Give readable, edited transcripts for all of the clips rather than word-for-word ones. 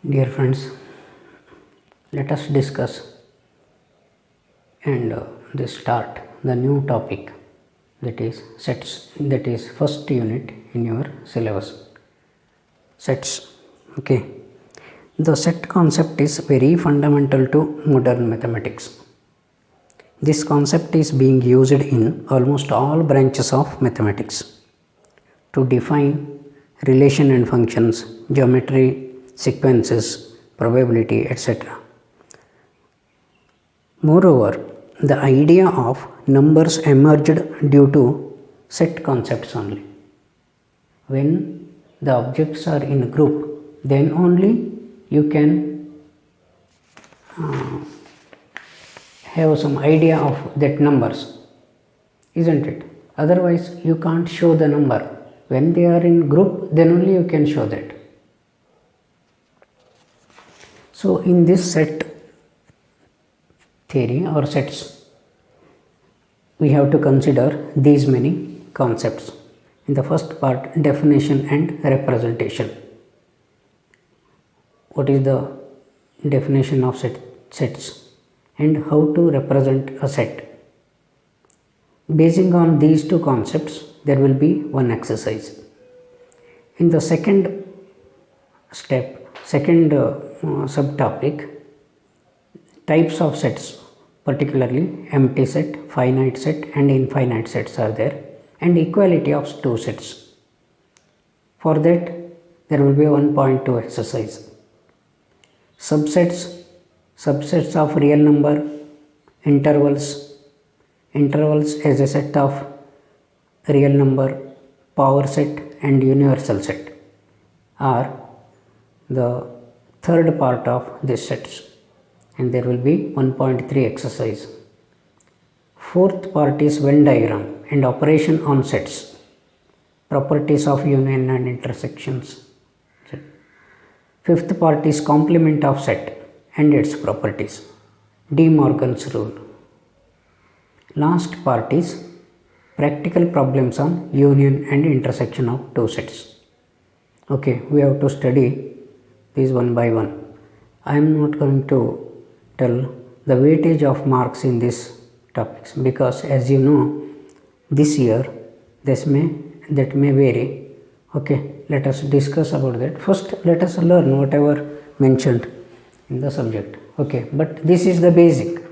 Dear friends, let us discuss and start the new topic, that is sets, that is first unit in your syllabus. Sets. Okay. The set concept is very fundamental to modern mathematics. This concept is being used in almost all branches of mathematics to define relation and functions, geometry, sequences, probability, etc. Moreover, the idea of numbers emerged due to set concepts only. When the objects are in a group, then only you can have some idea of that numbers, isn't it? Otherwise, you can't show the number. When they are in group, then only you can show that. So, in this set theory or sets, we have to consider these many concepts. In the first part, definition and representation. What is the definition of sets and how to represent a set? Basing on these two concepts, there will be one exercise. In the second step, second subtopic, types of sets, particularly empty set, finite set and infinite sets are there, and equality of two sets. For that, there will be 1.2 exercise. Subsets of real number, intervals as a set of real number, power set and universal set are the third part of this sets, and there will be 1.3 exercise. Fourth part is Venn diagram and operation on sets, properties of union and intersections. Fifth part is complement of set and its properties, De Morgan's rule. Last part is practical problems on union and intersection of two sets. Okay, we have to study these one by one. I am not going to tell the weightage of marks in these topics because, as you know, this year that may vary. Okay, let us discuss about that. First, let us learn whatever mentioned in the subject. Okay, but this is the basic.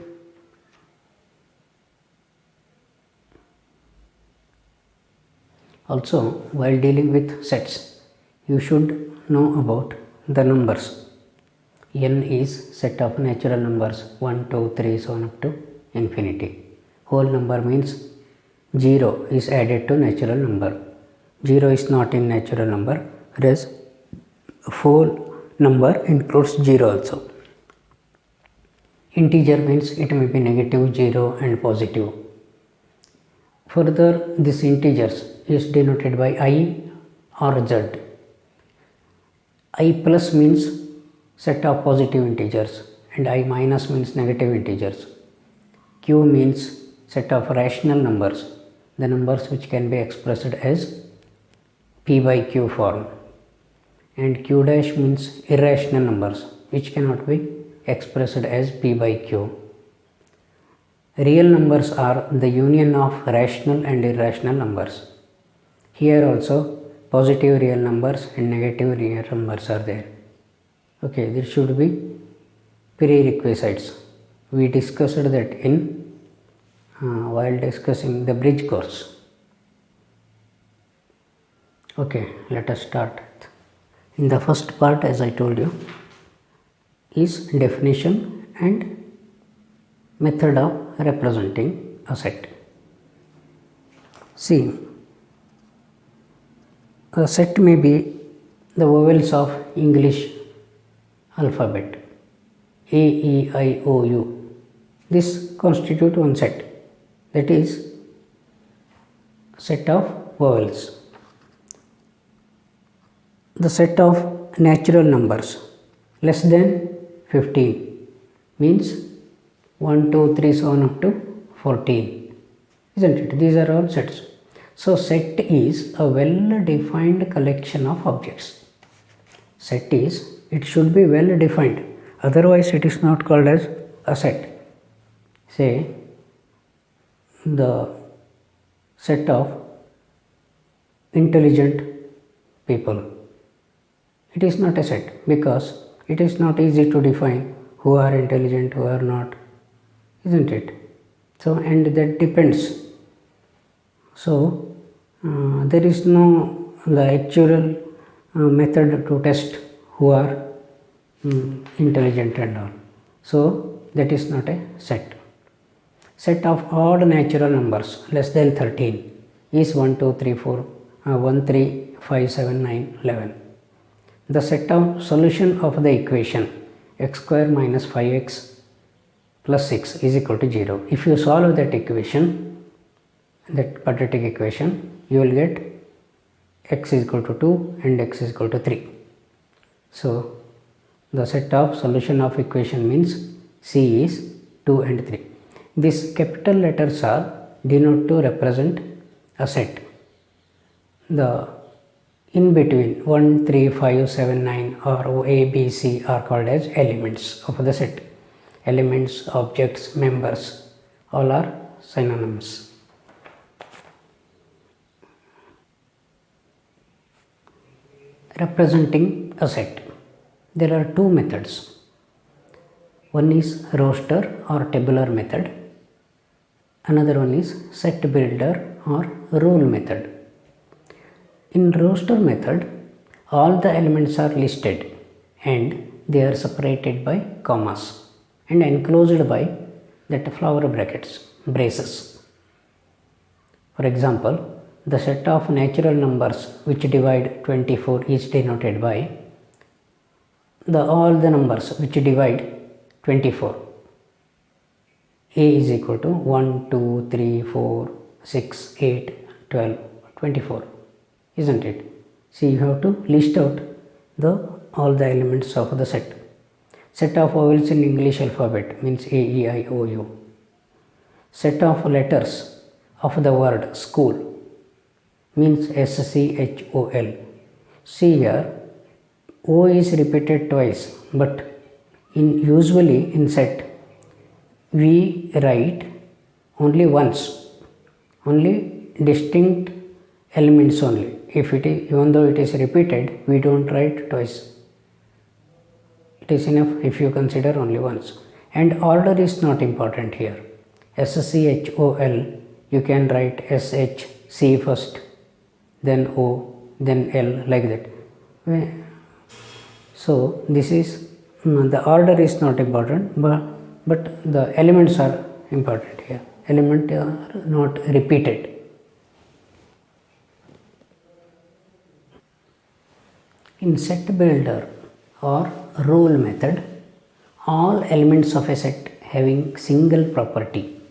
Also, while dealing with sets, you should know about the numbers. N is set of natural numbers 1, 2, 3, so on up to infinity. Whole number means 0 is added to natural number. 0 is not in natural number, whereas whole number includes 0 also. Integer means it may be negative, 0 and positive. Further, this integers is denoted by I or Z. I plus means set of positive integers and I minus means negative integers. Q means set of rational numbers, the numbers which can be expressed as P by Q form, and Q dash means irrational numbers which cannot be expressed as P by Q. Real numbers are the union of rational and irrational numbers. Here also positive real numbers and negative real numbers are there. Okay, there should be prerequisites. We discussed that in while discussing the bridge course. Okay, let us start. In the first part, as I told you, is definition and method of representing a set. See, a set may be the vowels of English alphabet, A, E, I, O, U. This constitutes one set, that is set of vowels. The set of natural numbers less than 15 means 1, 2, 3, so on up to 14, isn't it? These are all sets. So, set is a well defined collection of objects. Set is it should be well defined, otherwise it is not called as a set. Say the set of intelligent people, it is not a set because it is not easy to define who are intelligent, who are not, isn't it? So, and that depends. So there is no the actual method to test who are intelligent and all. So that is not a set. Set of odd natural numbers less than 13 is 1, 2, 3, 4, 1, 3, 5, 7, 9, 11. The set of solution of the equation x square minus 5x plus 6 is equal to 0. If you solve that equation, that quadratic equation, you will get x is equal to 2 and x is equal to 3. So the set of solution of equation means C is 2 and 3. These capital letters are denoted to represent a set. The in between 1, 3, 5, 7, 9 or A, B, C are called as elements of the set. Elements, objects, members, all are synonyms. Representing a set. There are two methods. One is roster or tabular method. Another one is set builder or rule method. In roster method, all the elements are listed and they are separated by commas and enclosed by that flower braces. For example, the set of natural numbers which divide 24 is denoted by all the numbers which divide 24. A is equal to 1, 2, 3, 4, 6, 8, 12, 24. Isn't it? So you have to list out all the elements of the set. Set of vowels in English alphabet means A, E, I, O, U. Set of letters of the word school means S, C, H, O, L. See here, O is repeated twice, but usually in set we write only once, only distinct elements only. If it is, even though it is repeated, we don't write twice. It is enough if you consider only once. And order is not important here. S, C, H, O, L, you can write S, H, C first, then O, then L, like that. So this is, the order is not important, but the elements are important here. Elements are not repeated. In set builder or rule method, all elements of a set having single property,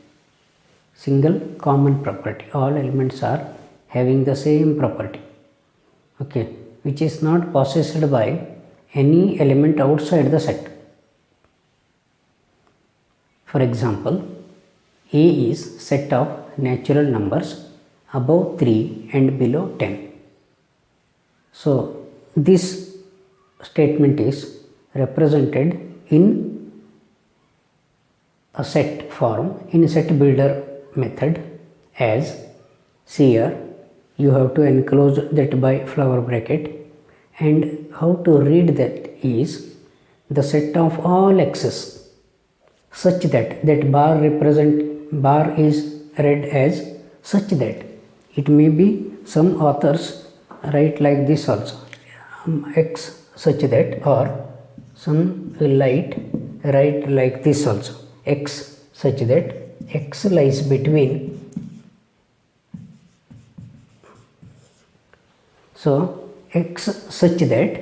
single common property, all elements are having the same property, okay, which is not possessed by any element outside the set. For example, A is set of natural numbers above 3 and below 10. So this statement is represented in a set form in a set builder method as, see here, you have to enclose that by flower bracket, and how to read that is the set of all x's such that bar is read as such that. It may be some authors write like this also, x such that, or some write like this also, x such that x lies between. So x such that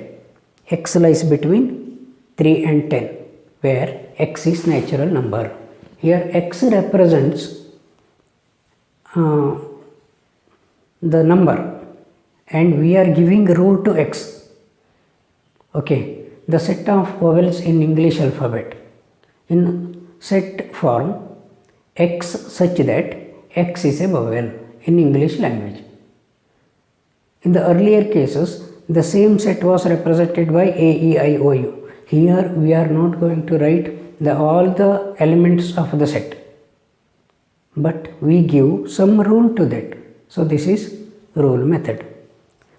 x lies between 3 and 10, where x is natural number. Here x represents the number and we are giving rule to x. Okay, the set of vowels in English alphabet. In set form, x such that x is a vowel in English language. In the earlier cases, the same set was represented by A, E, I, O, U. Here we are not going to write all the elements of the set, but we give some rule to that. So this is rule method.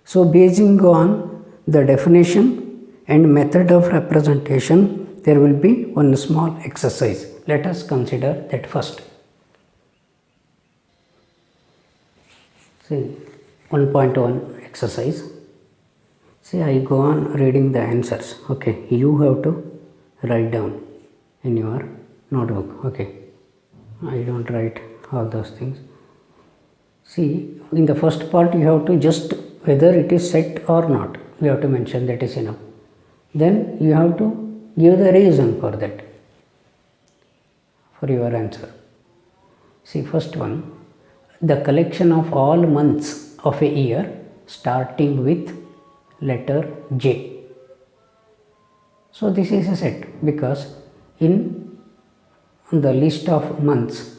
So basing on the definition and method of representation, there will be one small exercise. Let us consider that first. See 1.1 exercise. See, I go on reading the answers. Okay, you have to write down in your notebook. Okay, I don't write all those things. See, in the first part you have to just whether it is set or not, you have to mention, that is enough. Then you have to give the reason for that, for your answer. See, first one, the collection of all months of a year starting with letter J. So this is a set because in the list of months,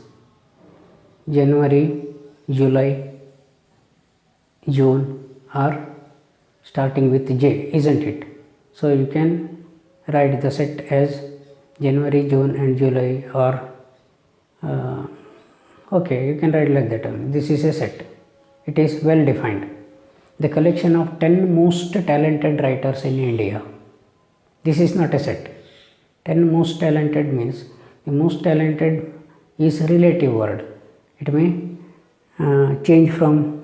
January, July, June are starting with J, isn't it? So you can write the set as January, June and July, or okay, you can write like that. This is a set. It is well defined. The collection of 10 most talented writers in India. This is not a set. 10 most talented means the most talented is a relative word. It may change from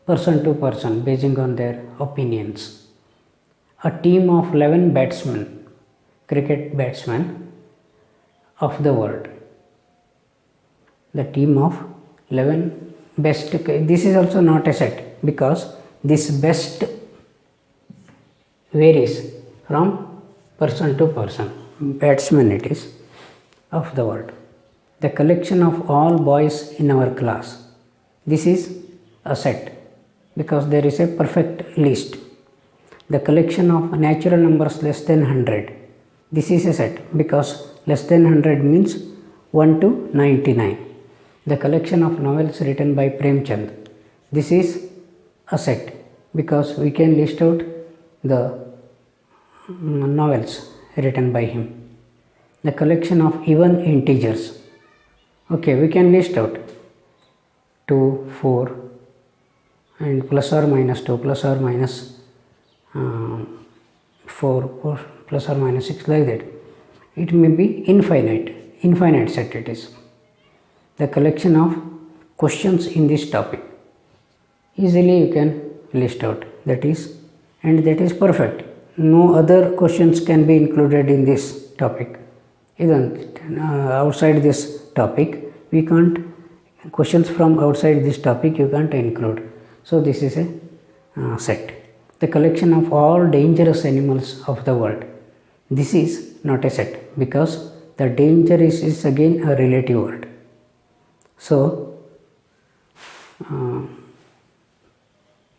person to person basing on their opinions. A team of 11 batsmen, cricket batsmen of the world. The team of 11 best. This is also not a set because this best varies from person to person. Batsman it is of the world. The collection of all boys in our class. This is a set because there is a perfect list. The collection of natural numbers less than 100. This is a set because less than 100 means 1 to 99. The collection of novels written by Premchand. This is a set because we can list out the novels written by him. The collection of even integers. Okay, we can list out 2, 4 and plus or minus 2, plus or minus 4, plus or minus 6, like that. It may be infinite set it is. The collection of questions in this topic. Easily you can list out, that is, and that is perfect. No other questions can be included in this topic. Even outside this topic, we can't, questions from outside this topic you can't include. So this is a set. The collection of all dangerous animals of the world. This is not a set because the danger is again a relative word. So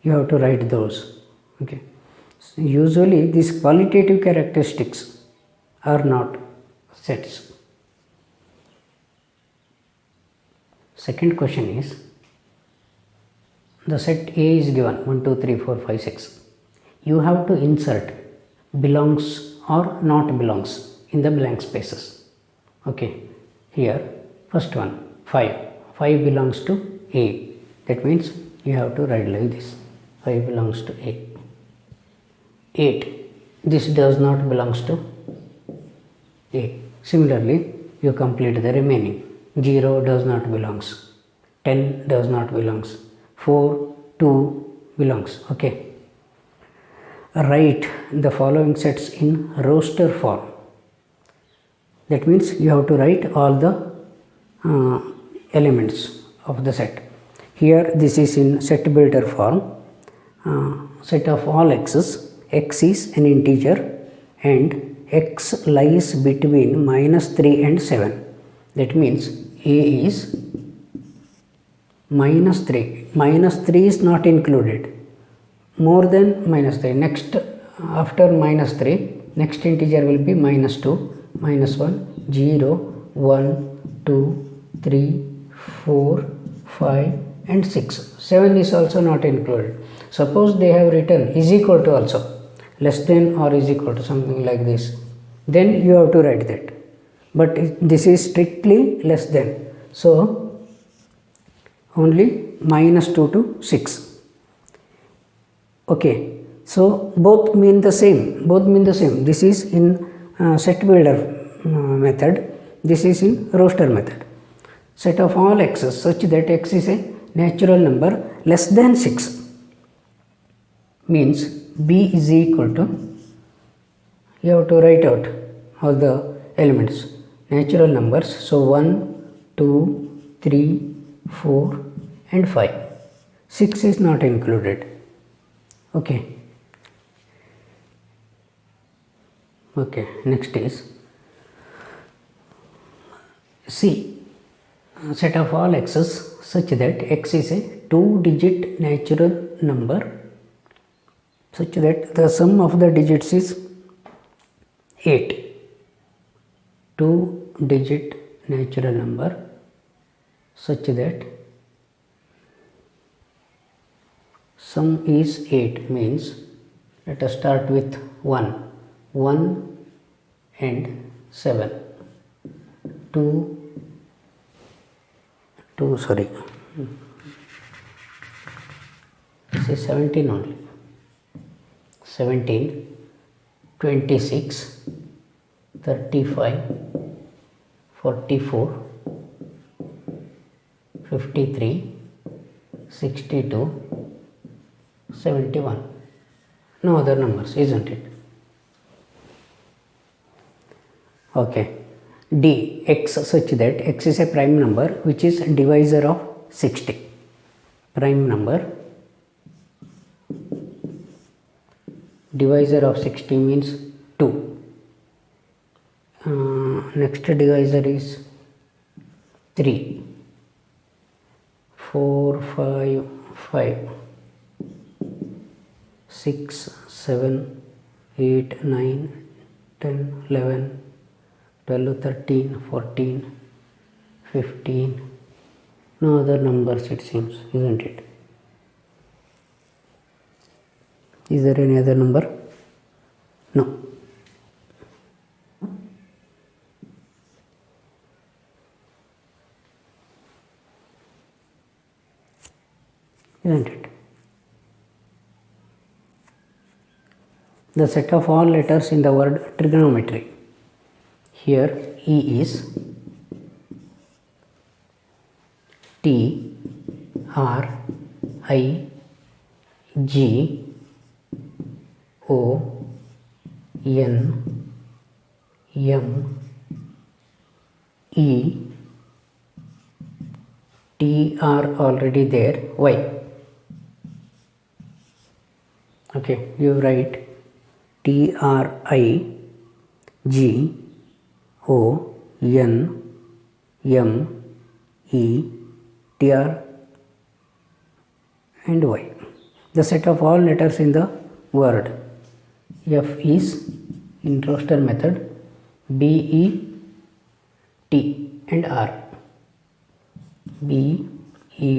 you have to write those. Okay. So usually these qualitative characteristics are not sets. Second question is, the set A is given 1, 2, 3, 4, 5, 6. You have to insert belongs or not belongs in the blank spaces. Okay, here first one 5. 5 belongs to A. That means you have to write like this. 5 belongs to A. 8. This does not belongs to A. Similarly, you complete the remaining. 0 does not belongs. 10 does not belongs. 4, 2 belongs. Okay. Write the following sets in roster form. That means you have to write all the elements of the set. Here this is in set builder form. Set of all x's. X is an integer and x lies between -3 and 7. That means A is -3. -3 is not included. More than -3. Next, after -3, next integer will be -2, -1, 0, 1, 2, 3, 4, 5 and 6. 7 is also not included. Suppose they have written is equal to also, less than or is equal to, something like this, then you have to write that. But this is strictly less than, so only -2 to 6. Okay, so both mean the same. This is in set builder method, this is in roster method. Set of all x's such that x is a natural number less than 6 means b is equal to, you have to write out all the elements, natural numbers. So 1, 2, 3, 4 and 5. 6 is not included. Okay, next is C. Set of all x's such that x is a 2-digit natural number such that the sum of the digits is 8. 2-digit natural number such that sum is 8 means, let us start with 1 and 7. 2 sorry, this is 17 only. 17, 26, 35, 44, 53, 62, 71. No other numbers, isn't it? Okay. D. X such that x is a prime number which is divisor of 60. Prime number divisor of 60 means 2. Next divisor is 3, 4, 5, 6, 7, 8, 9, 10, 11, 12, 13, 14, 15. No other numbers it seems, isn't it? Is there any other number? No. Isn't it? The set of all letters in the word trigonometry. Here E is T, R, I, G, O, N, M, E, T are already there, Y. Okay, you write T, R, I, G, O, N, M, E, T, R and Y. The set of all letters in the word. F is in roster method B, E, T and R. B, E,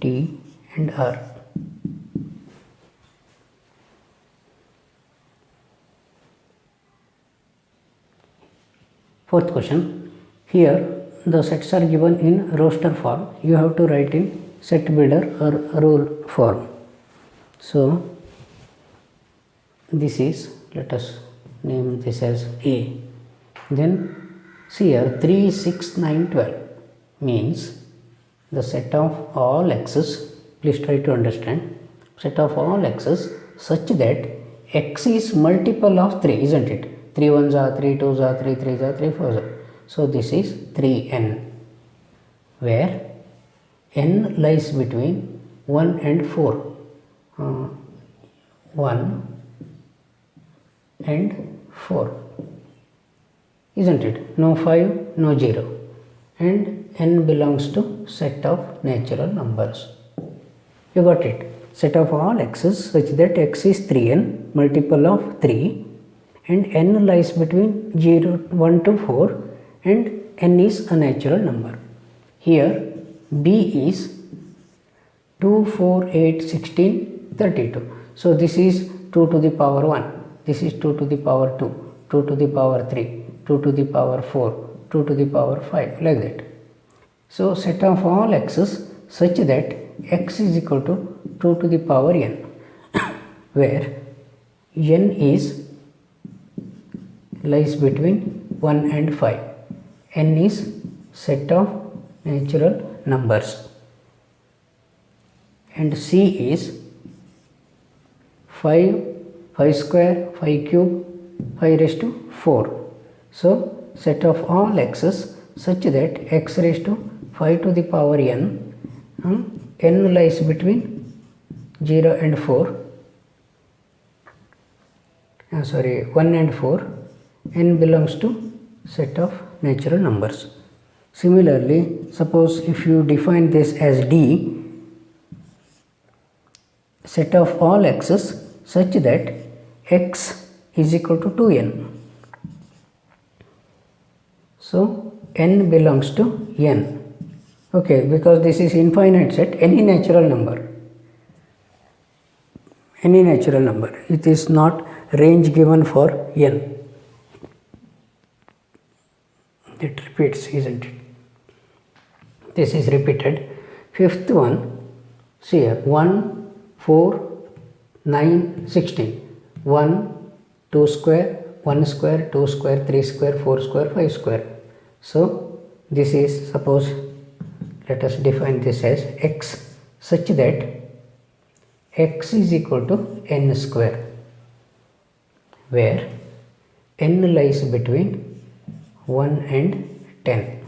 T and R. Fourth question. Here the sets are given in roster form. You have to write in set builder or rule form. So this is, let us name this as A. Then see here 3, 6, 9, 12 means the set of all x's, please try to understand, set of all x's such that x is multiple of 3, isn't it? 3 1s are 3 2s are 3 3s are 3 4s are. So this is 3n, where n lies between 1 and 4. 1 and 4, isn't it? No 5, no 0, and n belongs to set of natural numbers. You got it? Set of all x's such that x is 3n, multiple of 3, and n lies between 1 to 4, and n is a natural number. Here B is 2, 4, 8, 16, 32. So this is 2 to the power 1, this is 2 to the power 2, 2 to the power 3, 2 to the power 4, 2 to the power 5, like that. So set of all x's such that x is equal to 2 to the power n, where n is lies between 1 and 5. N is set of natural numbers and C is 5, 5 square, 5 cube, 5 raised to 4. So set of all x's such that x raised to 5 to the power n, n lies between 0 and 4, 1 and 4, n belongs to set of natural numbers. Similarly, suppose if you define this as D, set of all x's such that x is equal to 2n. So n belongs to n. Okay, because this is infinite set, any natural number, it is not range given for n. It repeats, isn't it? This is repeated. Fifth one, see here, 1, 4, 9, 16. 1, 2 square, 1 square, 2 square, 3 square, 4 square, 5 square. So this is, suppose, let us define this as x such that x is equal to n square, where n lies between 1 and 10,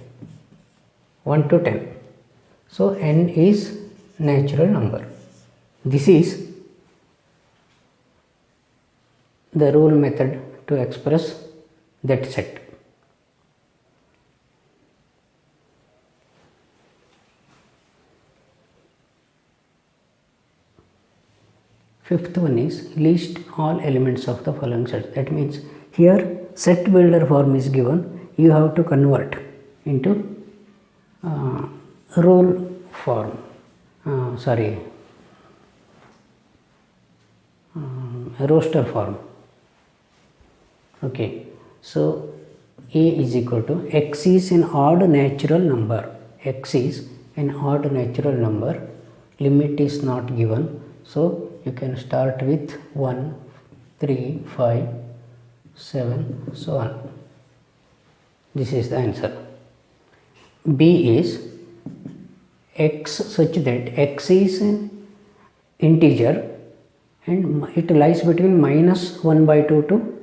1 to 10. So n is natural number. This is the rule method to express that set. Fifth one is list all elements of the following set. That means here set builder form is given. You have to convert into rule form, roster form. Okay, so A is equal to x is an odd natural number. X is an odd natural number. Limit is not given. So you can start with 1, 3, 5, 7, so on. This is the answer. B is x such that x is an integer and it lies between minus 1 by 2 to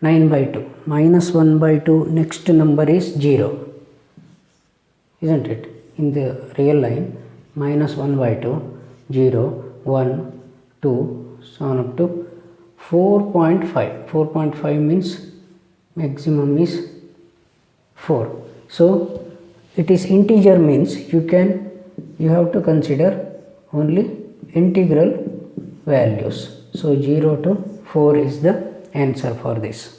9 by 2. Minus 1 by 2, next number is 0, isn't it? In the real line, minus 1 by 2, 0, 1, 2, so on up to 4.5. 4.5 means maximum is 4. So it is integer means you have to consider only integral values. So 0 to 4 is the answer for this.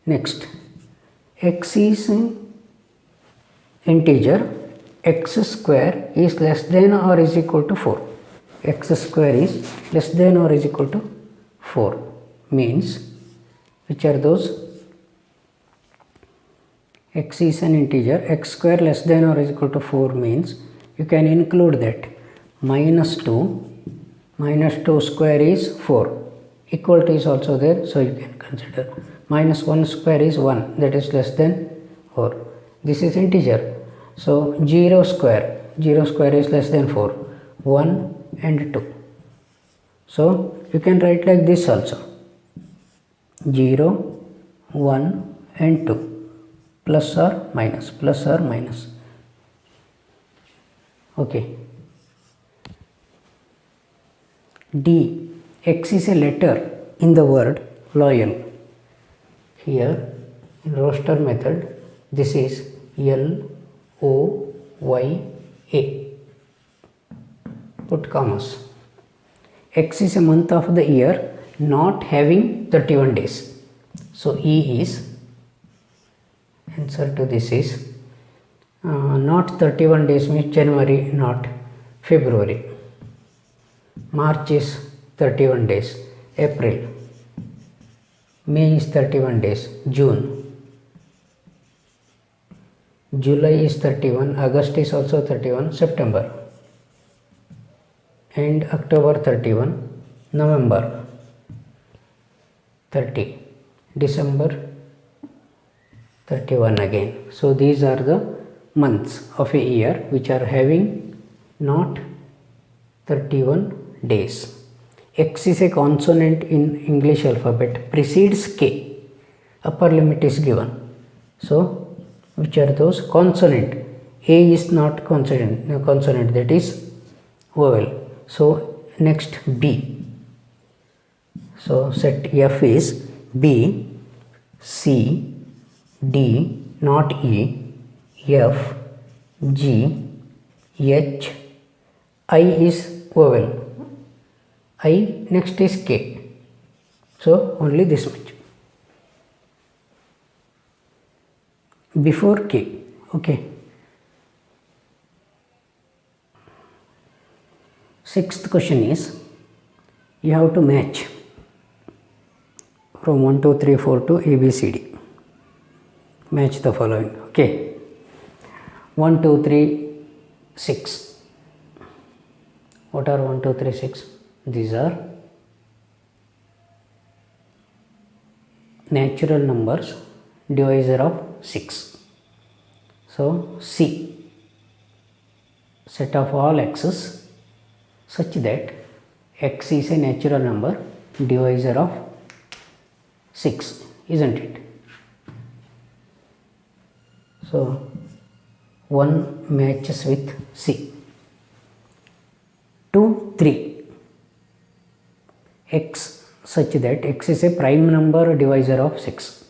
Next, x is an integer, x square is less than or is equal to 4. X square is less than or is equal to 4 means, which are those? X is an integer, x square less than or is equal to 4 means you can include that minus 2 square is 4, equal to is also there, so you can consider minus 1 square is 1, that is less than 4. This is integer, so 0 square is less than 4, 1 and 2. So you can write like this also, 0, 1 and 2. Plus or minus. Okay. D. X is a letter in the word loyal. Here in roster method, this is L-O-Y-A. Put commas. X is a month of the year not having 31 days. So E is, answer to this is not 31 days means January, not February. March is 31 days. April. May is 31 days. June. July is 31. August is also 31. September. And October 31. November 30. December 31 again. So these are the months of a year which are having not 31 days. X is a consonant in English alphabet, precedes K. Upper limit is given. So which are those? Consonant. A is not consonant, that is vowel. So next B. So set F is B, C, D, not E, F, G, H, I is vowel. I next is K. So only this much. Before K. Okay. Sixth question is, you have to match from 1, 2, 3, 4 to A, B, C, D. Match the following. Okay. 1, 2, 3, 6. What are 1, 2, 3, 6? These are natural numbers, divisor of 6. So C, set of all x's such that x is a natural number, divisor of 6, isn't it? So 1 matches with C. 2, 3. X such that x is a prime number, divisor of 6.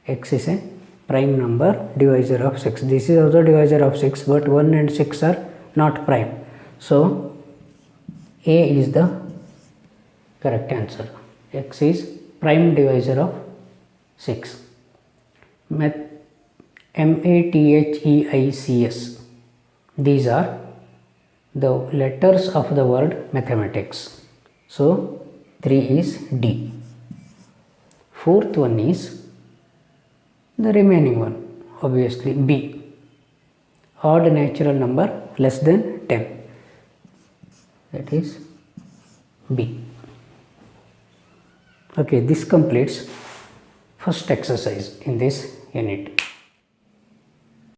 X is a prime number, divisor of 6. This is also divisor of 6, but 1 and 6 are not prime. So A is the correct answer. X is prime divisor of 6. MATHEICS. These are the letters of the word mathematics. So 3 is D. Fourth one is the remaining one, obviously B. Odd natural number less than 10. That is B. Okay, this completes first exercise in this unit.